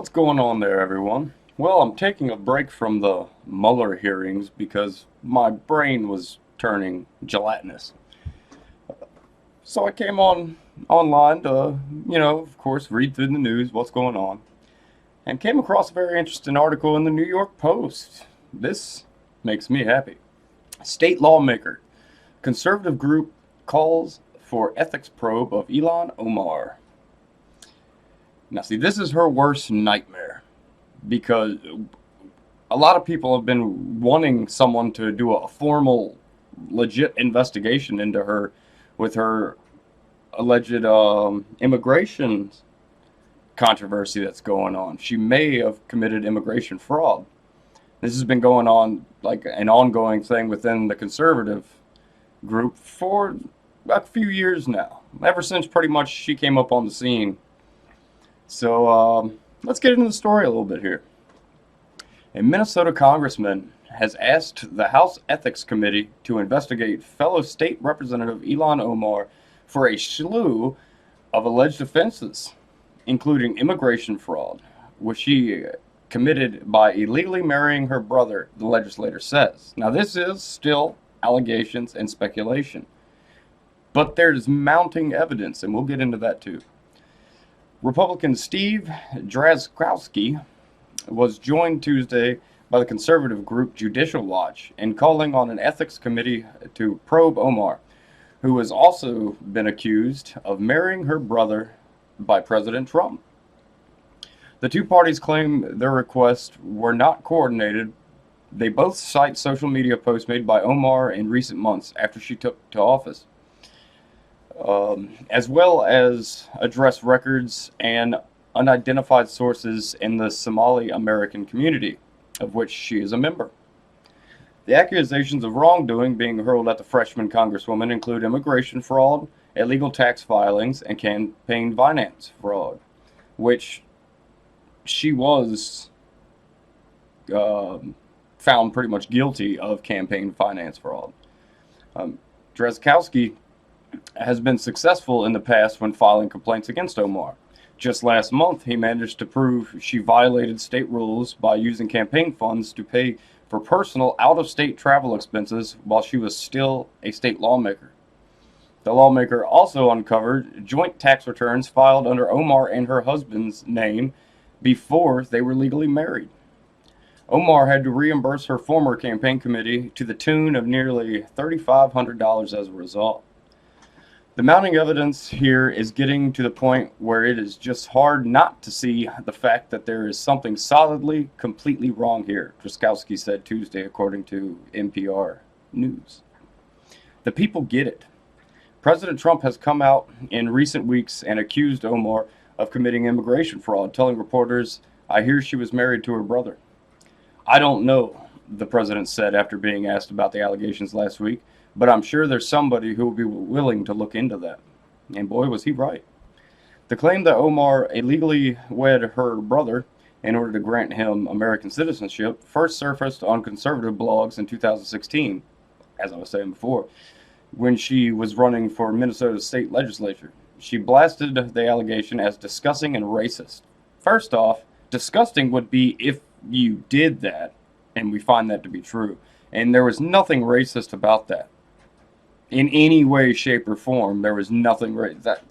What's going on there, everyone? Well, I'm taking a break from the Mueller hearings because my brain was turning gelatinous. So I came online to, of course, read through the news, what's going on, and came across a very interesting article in the New York Post. This makes me happy. State lawmaker, conservative group calls for ethics probe of Ilhan Omar. Now, see, this is her worst nightmare because a lot of people have been wanting someone to do a formal, legit investigation into her with her alleged immigration controversy that's going on. She may have committed immigration fraud. This has been going on like an ongoing thing within the conservative group for a few years now, ever since pretty much she came up on the scene. So let's get into the story a little bit here. A Minnesota congressman has asked the House Ethics Committee to investigate fellow state representative Ilhan Omar for a slew of alleged offenses, including immigration fraud, which she committed by illegally marrying her brother, the legislator says. Now, this is still allegations and speculation, but there's mounting evidence, and we'll get into that too. Republican Steve Drazkowski was joined Tuesday by the conservative group Judicial Watch in calling on an ethics committee to probe Omar, who has also been accused of marrying her brother by President Trump. The two parties claim their requests were not coordinated. They both cite social media posts made by Omar in recent months after she took to office, as well as address records and unidentified sources in the Somali American community, of which she is a member. The accusations of wrongdoing being hurled at the freshman congresswoman include immigration fraud, illegal tax filings, and campaign finance fraud, which she was found pretty much guilty of campaign finance fraud. Drazkowski has been successful in the past when filing complaints against Omar. Just last month, he managed to prove she violated state rules by using campaign funds to pay for personal out-of-state travel expenses while she was still a state lawmaker. The lawmaker also uncovered joint tax returns filed under Omar and her husband's name before they were legally married. Omar had to reimburse her former campaign committee to the tune of nearly $3,500 as a result. The mounting evidence here is getting to the point where it is just hard not to see the fact that there is something solidly, completely wrong here, Drazkowski said Tuesday, according to NPR News. The people get it. President Trump has come out in recent weeks and accused Omar of committing immigration fraud, telling reporters, "I hear she was married to her brother." "I don't know," the president said after being asked about the allegations last week, "but I'm sure there's somebody who will be willing to look into that." And boy, was he right. The claim that Omar illegally wed her brother in order to grant him American citizenship first surfaced on conservative blogs in 2016, as I was saying before, when she was running for Minnesota's state legislature. She blasted the allegation as disgusting and racist. First off, disgusting would be if you did that, and we find that to be true. And there was nothing racist about that. In any way, shape, or form, there was nothing racist. That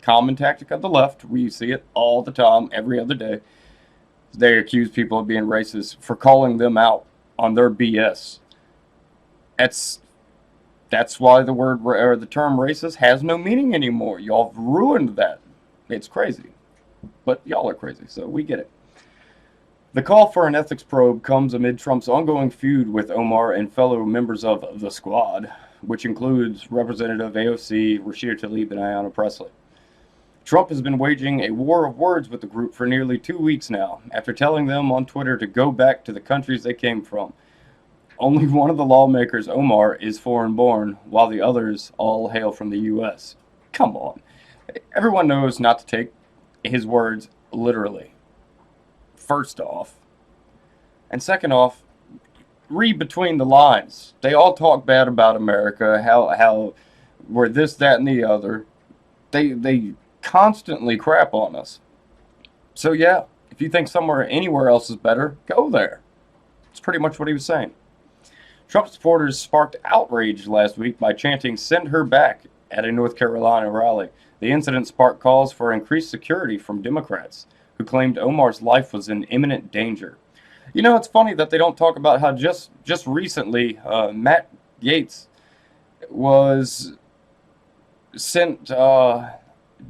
common tactic of the left, we see it all the time, every other day. They accuse people of being racist for calling them out on their BS. That's why the word or the term racist has no meaning anymore. Y'all have ruined that. It's crazy. But y'all are crazy, so we get it. The call for an ethics probe comes amid Trump's ongoing feud with Omar and fellow members of the Squad, which includes Representative AOC, Rashida Tlaib, and Ayanna Pressley. Trump has been waging a war of words with the group for nearly 2 weeks now, after telling them on Twitter to go back to the countries they came from. Only one of the lawmakers, Omar, is foreign-born, while the others all hail from the U.S. Come on. Everyone knows not to take his words literally, first off. And second off, read between the lines. They all talk bad about America, how we're this, that, and the other. They constantly crap on us. So yeah, If you think anywhere else is better, go there. That's pretty much what he was saying. Trump supporters sparked outrage last week by chanting "Send her back" at a North Carolina rally. The incident sparked calls for increased security from Democrats, who claimed Omar's life was in imminent danger. You know, it's funny that they don't talk about how just recently Matt Gaetz was sent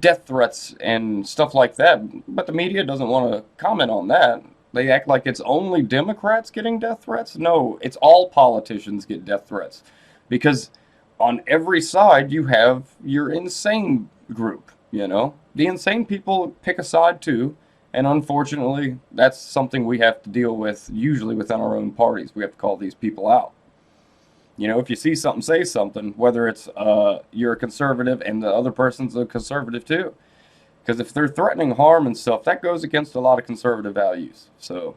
death threats and stuff like that, but the media doesn't want to comment on that. They act like it's only Democrats getting death threats. No, it's all politicians get death threats, because on every side you have your insane group. You know, the insane people pick a side too, and unfortunately, that's something we have to deal with usually within our own parties. We have to call these people out. You know, if you see something, say something, whether it's you're a conservative and the other person's a conservative too. Because if they're threatening harm and stuff, that goes against a lot of conservative values. So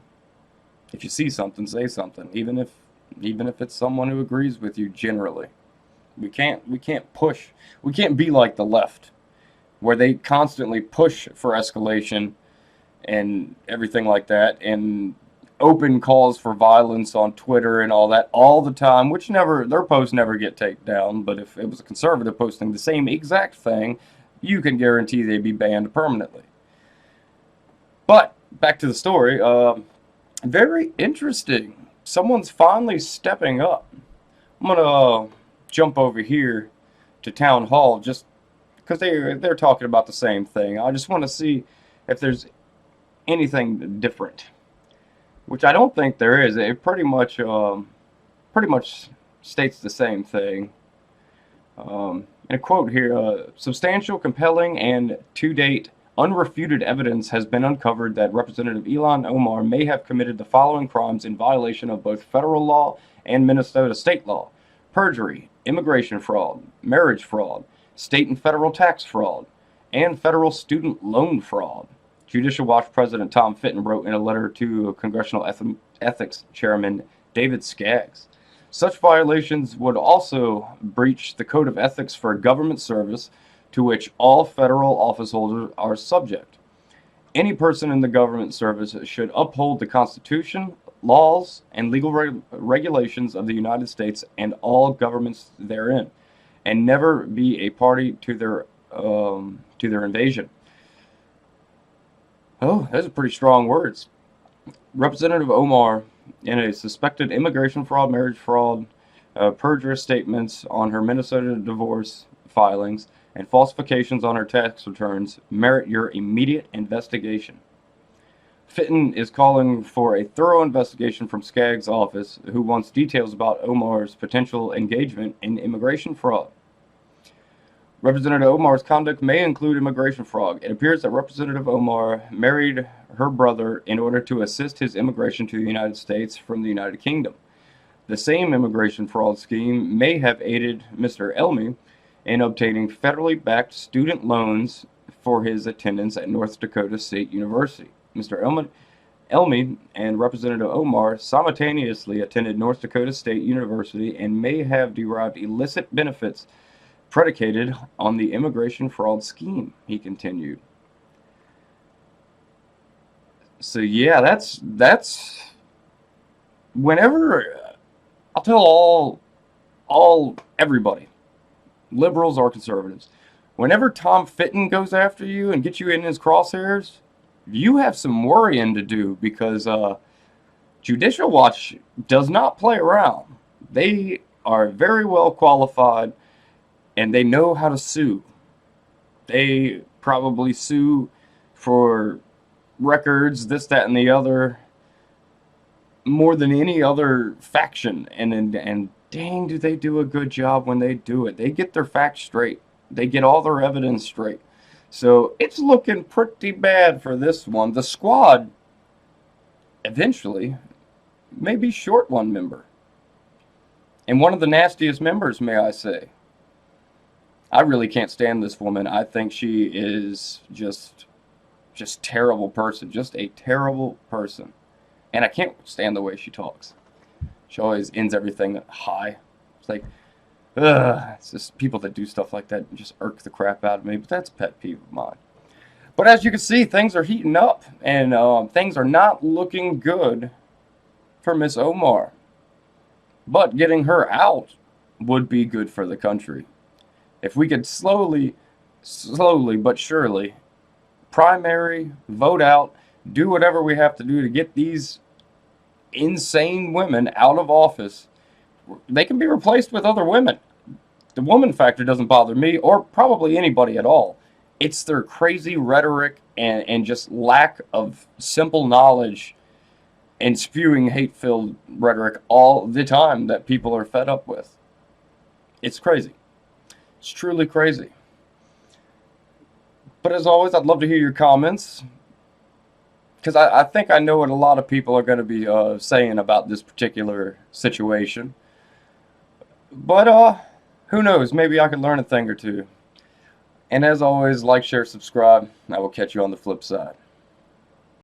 if you see something, say something, even if it's someone who agrees with you generally. We can't be like the left, where they constantly push for escalation and everything like that, and open calls for violence on Twitter and all that all the time, which their posts never get taken down. But if it was a conservative posting the same exact thing, you can guarantee they'd be banned permanently. But back to the story, very interesting. Someone's finally stepping up. I'm gonna jump over here to town hall just because they're talking about the same thing. I just want to see if there's anything different, which I don't think there is. It pretty much states the same thing. In a quote here, substantial, compelling, and to date unrefuted evidence has been uncovered that Representative Ilhan Omar may have committed the following crimes in violation of both federal law and Minnesota state law: perjury, immigration fraud, marriage fraud, state and federal tax fraud, and federal student loan fraud. Judicial Watch President Tom Fitton wrote in a letter to Congressional Ethics Chairman David Skaggs. Such violations would also breach the Code of Ethics for Government Service, to which all federal office holders are subject. Any person in the government service should uphold the Constitution, laws, and legal regulations of the United States and all governments therein, and never be a party to their invasion. Oh, those are pretty strong words. Representative Omar, in a suspected immigration fraud, marriage fraud, perjurious statements on her Minnesota divorce filings, and falsifications on her tax returns, merit your immediate investigation. Fitton is calling for a thorough investigation from Skaggs' office, who wants details about Omar's potential engagement in immigration fraud. Representative Omar's conduct may include immigration fraud. It appears that Representative Omar married her brother in order to assist his immigration to the United States from the United Kingdom. The same immigration fraud scheme may have aided Mr. Elmy in obtaining federally backed student loans for his attendance at North Dakota State University. Mr. Elmy and Representative Omar simultaneously attended North Dakota State University and may have derived illicit benefits predicated on the immigration fraud scheme, he continued. So yeah, that's whenever I'll tell everybody, liberals or conservatives, whenever Tom Fitton goes after you and gets you in his crosshairs, you have some worrying to do, because Judicial Watch does not play around. They are very well qualified, and they know how to sue. They probably sue for records, this, that, and the other, more than any other faction. And dang, do they do a good job when they do it. They get their facts straight. They get all their evidence straight. So it's looking pretty bad for this one. The squad eventually may be short one member. And one of the nastiest members, may I say. I really can't stand this woman. I think she is just terrible person. Just a terrible person. And I can't stand the way she talks. She always ends everything high. It's like, ugh. It's just people that do stuff like that just irk the crap out of me. But that's a pet peeve of mine. But as you can see, things are heating up, and things are not looking good for Miss Omar. But getting her out would be good for the country. If we could slowly but surely primary, vote out, do whatever we have to do to get these insane women out of office, they can be replaced with other women. The woman factor doesn't bother me or probably anybody at all. It's their crazy rhetoric and just lack of simple knowledge and spewing hate filled rhetoric all the time that people are fed up with. It's crazy. It's truly crazy. But as always, I'd love to hear your comments because I think I know what a lot of people are going to be saying about this particular situation. But who knows? Maybe I could learn a thing or two. And as always, like, share, subscribe. I will catch you on the flip side.